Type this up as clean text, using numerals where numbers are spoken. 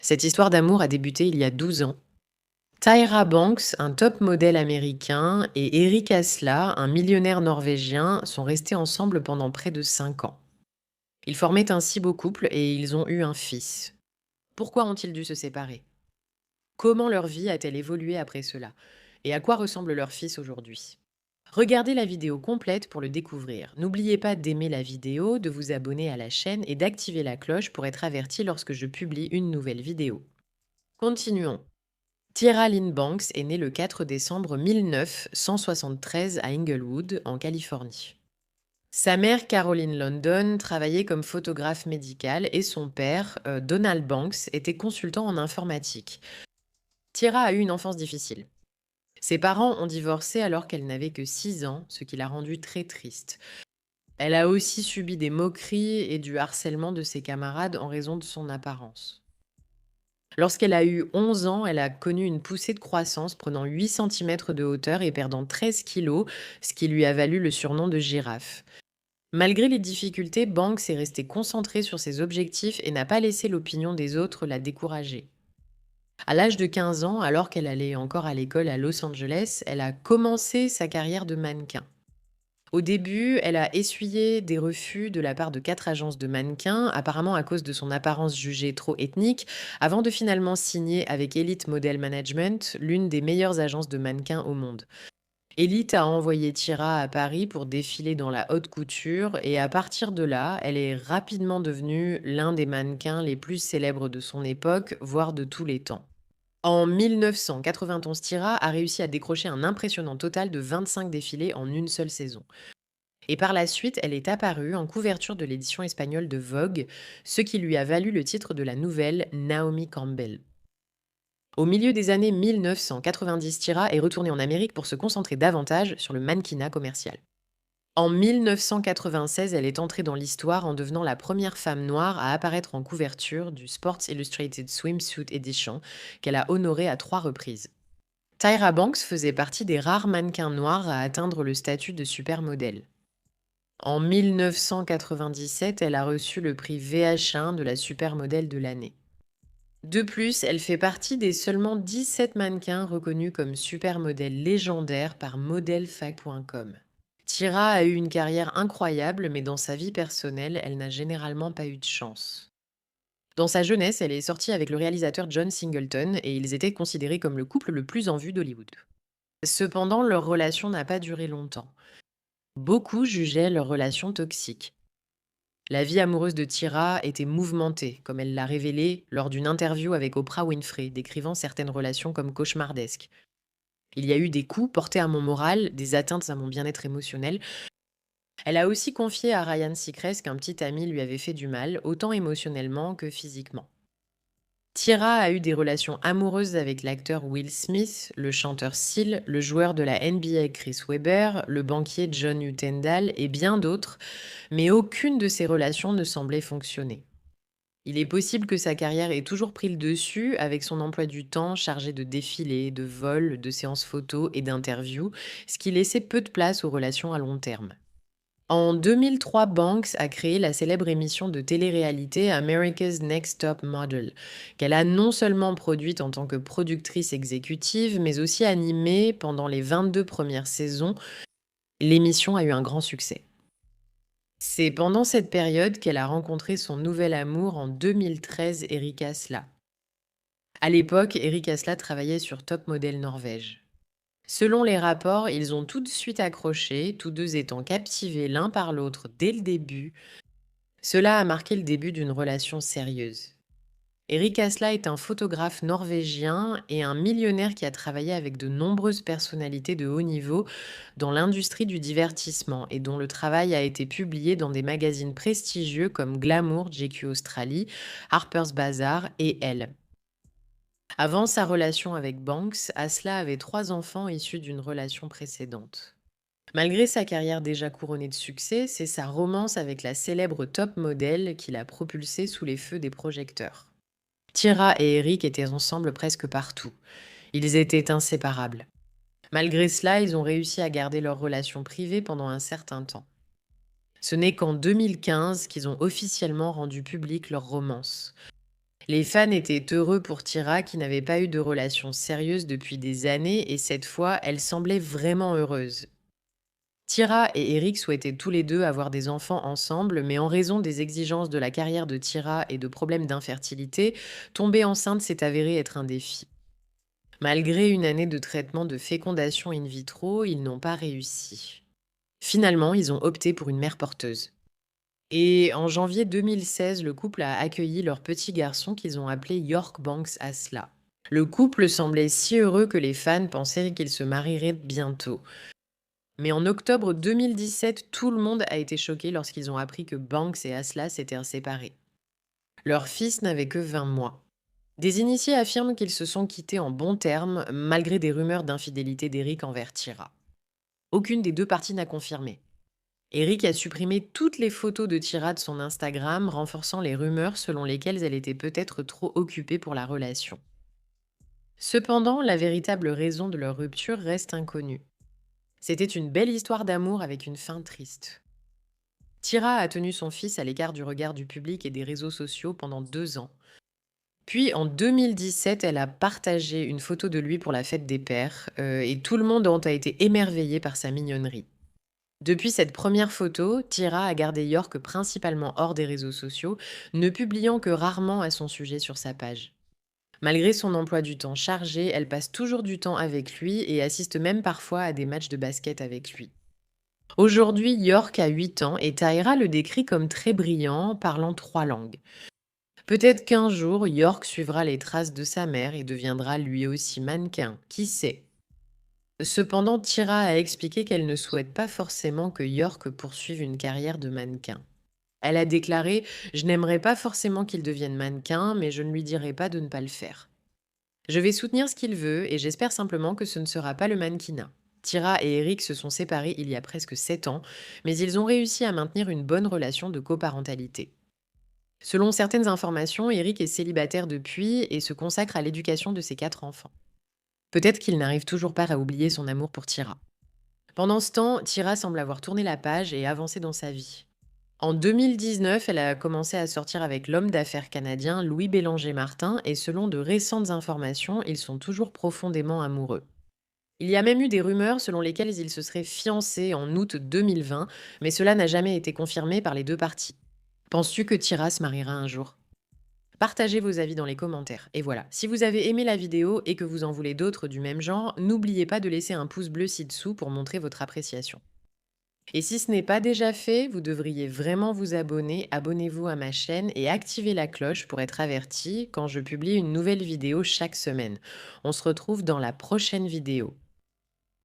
Cette histoire d'amour a débuté il y a 12 ans. Tyra Banks, un top modèle américain, et Eric Asla, un millionnaire norvégien, sont restés ensemble pendant près de 5 ans. Ils formaient un si beau couple et ils ont eu un fils. Pourquoi ont-ils dû se séparer? Comment leur vie a-t-elle évolué après cela? Et à quoi ressemble leur fils aujourd'hui? Regardez la vidéo complète pour le découvrir. N'oubliez pas d'aimer la vidéo, de vous abonner à la chaîne et d'activer la cloche pour être averti lorsque je publie une nouvelle vidéo. Continuons. Tyra Lynn Banks est née le 4 décembre 1973 à Inglewood, en Californie. Sa mère, Caroline London, travaillait comme photographe médical et son père, Donald Banks, était consultant en informatique. Tyra a eu une enfance difficile. Ses parents ont divorcé alors qu'elle n'avait que 6 ans, ce qui l'a rendue très triste. Elle a aussi subi des moqueries et du harcèlement de ses camarades en raison de son apparence. Lorsqu'elle a eu 11 ans, elle a connu une poussée de croissance, prenant 8 centimètres de hauteur et perdant 13 kilos, ce qui lui a valu le surnom de girafe. Malgré les difficultés, Banks est restée concentrée sur ses objectifs et n'a pas laissé l'opinion des autres la décourager. À l'âge de 15 ans, alors qu'elle allait encore à l'école à Los Angeles, elle a commencé sa carrière de mannequin. Au début, elle a essuyé des refus de la part de 4 agences de mannequins, apparemment à cause de son apparence jugée trop ethnique, avant de finalement signer avec Elite Model Management, l'une des meilleures agences de mannequins au monde. Elite a envoyé Tyra à Paris pour défiler dans la haute couture et à partir de là, elle est rapidement devenue l'un des mannequins les plus célèbres de son époque, voire de tous les temps. En 1991, Tyra a réussi à décrocher un impressionnant total de 25 défilés en une seule saison. Et par la suite, elle est apparue en couverture de l'édition espagnole de Vogue, ce qui lui a valu le titre de la nouvelle Naomi Campbell. Au milieu des années 1990, Tyra est retournée en Amérique pour se concentrer davantage sur le mannequinat commercial. En 1996, elle est entrée dans l'histoire en devenant la première femme noire à apparaître en couverture du Sports Illustrated Swimsuit Edition, qu'elle a honoré à 3 reprises. Tyra Banks faisait partie des rares mannequins noirs à atteindre le statut de supermodèle. En 1997, elle a reçu le prix VH1 de la supermodèle de l'année. De plus, elle fait partie des seulement 17 mannequins reconnus comme supermodèles légendaires par modelfac.com. Tyra a eu une carrière incroyable, mais dans sa vie personnelle, elle n'a généralement pas eu de chance. Dans sa jeunesse, elle est sortie avec le réalisateur John Singleton et ils étaient considérés comme le couple le plus en vue d'Hollywood. Cependant, leur relation n'a pas duré longtemps. Beaucoup jugeaient leur relation toxique. La vie amoureuse de Tyra était mouvementée, comme elle l'a révélé lors d'une interview avec Oprah Winfrey, décrivant certaines relations comme cauchemardesques. Il y a eu des coups portés à mon moral, des atteintes à mon bien-être émotionnel. Elle a aussi confié à Ryan Seacrest qu'un petit ami lui avait fait du mal, autant émotionnellement que physiquement. Tyra a eu des relations amoureuses avec l'acteur Will Smith, le chanteur Seal, le joueur de la NBA Chris Webber, le banquier John Utendale et bien d'autres, mais aucune de ces relations ne semblait fonctionner. Il est possible que sa carrière ait toujours pris le dessus avec son emploi du temps chargé de défilés, de vols, de séances photos et d'interviews, ce qui laissait peu de place aux relations à long terme. En 2003, Banks a créé la célèbre émission de télé-réalité America's Next Top Model, qu'elle a non seulement produite en tant que productrice exécutive, mais aussi animée pendant les 22 premières saisons. L'émission a eu un grand succès. C'est pendant cette période qu'elle a rencontré son nouvel amour en 2013, Eric Asla. À l'époque, Eric Asla travaillait sur Top Model Norvège. Selon les rapports, ils ont tout de suite accroché, tous deux étant captivés l'un par l'autre dès le début. Cela a marqué le début d'une relation sérieuse. Eric Asla est un photographe norvégien et un millionnaire qui a travaillé avec de nombreuses personnalités de haut niveau dans l'industrie du divertissement et dont le travail a été publié dans des magazines prestigieux comme Glamour, GQ Australie, Harper's Bazaar et Elle. Avant sa relation avec Banks, Asla avait 3 enfants issus d'une relation précédente. Malgré sa carrière déjà couronnée de succès, c'est sa romance avec la célèbre top modèle qui l'a propulsé sous les feux des projecteurs. Tyra et Eric étaient ensemble presque partout. Ils étaient inséparables. Malgré cela, ils ont réussi à garder leur relation privée pendant un certain temps. Ce n'est qu'en 2015 qu'ils ont officiellement rendu publique leur romance. Les fans étaient heureux pour Tyra qui n'avait pas eu de relation sérieuse depuis des années et cette fois, elle semblait vraiment heureuse. Tyra et Eric souhaitaient tous les deux avoir des enfants ensemble, mais en raison des exigences de la carrière de Tyra et de problèmes d'infertilité, tomber enceinte s'est avéré être un défi. Malgré une année de traitement de fécondation in vitro, ils n'ont pas réussi. Finalement, ils ont opté pour une mère porteuse. Et en janvier 2016, le couple a accueilli leur petit garçon qu'ils ont appelé York Banks Asla. Le couple semblait si heureux que les fans pensaient qu'ils se marieraient bientôt. Mais en octobre 2017, tout le monde a été choqué lorsqu'ils ont appris que Banks et Asla s'étaient séparés. Leur fils n'avait que 20 mois. Des initiés affirment qu'ils se sont quittés en bons termes, malgré des rumeurs d'infidélité d'Eric envers Tyra. Aucune des deux parties n'a confirmé. Eric a supprimé toutes les photos de Tyra de son Instagram, renforçant les rumeurs selon lesquelles elle était peut-être trop occupée pour la relation. Cependant, la véritable raison de leur rupture reste inconnue. C'était une belle histoire d'amour avec une fin triste. Tyra a tenu son fils à l'écart du regard du public et des réseaux sociaux pendant 2 ans. Puis en 2017, elle a partagé une photo de lui pour la fête des pères et tout le monde a été émerveillé par sa mignonnerie. Depuis cette première photo, Tyra a gardé York principalement hors des réseaux sociaux, ne publiant que rarement à son sujet sur sa page. Malgré son emploi du temps chargé, elle passe toujours du temps avec lui et assiste même parfois à des matchs de basket avec lui. Aujourd'hui, York a 8 ans et Tyra le décrit comme très brillant, parlant 3 langues. Peut-être qu'un jour, York suivra les traces de sa mère et deviendra lui aussi mannequin, qui sait. Cependant, Tyra a expliqué qu'elle ne souhaite pas forcément que York poursuive une carrière de mannequin. Elle a déclaré: Je n'aimerais pas forcément qu'il devienne mannequin, mais je ne lui dirai pas de ne pas le faire. Je vais soutenir ce qu'il veut et j'espère simplement que ce ne sera pas le mannequinat. Tyra et Eric se sont séparés il y a presque 7 ans, mais ils ont réussi à maintenir une bonne relation de coparentalité. Selon certaines informations, Eric est célibataire depuis et se consacre à l'éducation de ses 4 enfants. Peut-être qu'il n'arrive toujours pas à oublier son amour pour Tyra. Pendant ce temps, Tyra semble avoir tourné la page et avancé dans sa vie. En 2019, elle a commencé à sortir avec l'homme d'affaires canadien Louis Bélanger-Martin et selon de récentes informations, ils sont toujours profondément amoureux. Il y a même eu des rumeurs selon lesquelles ils se seraient fiancés en août 2020, mais cela n'a jamais été confirmé par les deux parties. Penses-tu que Tyra se mariera un jour? Partagez vos avis dans les commentaires. Et voilà, si vous avez aimé la vidéo et que vous en voulez d'autres du même genre, n'oubliez pas de laisser un pouce bleu ci-dessous pour montrer votre appréciation. Et si ce n'est pas déjà fait, vous devriez vraiment vous abonner, abonnez-vous à ma chaîne et activez la cloche pour être averti quand je publie une nouvelle vidéo chaque semaine. On se retrouve dans la prochaine vidéo.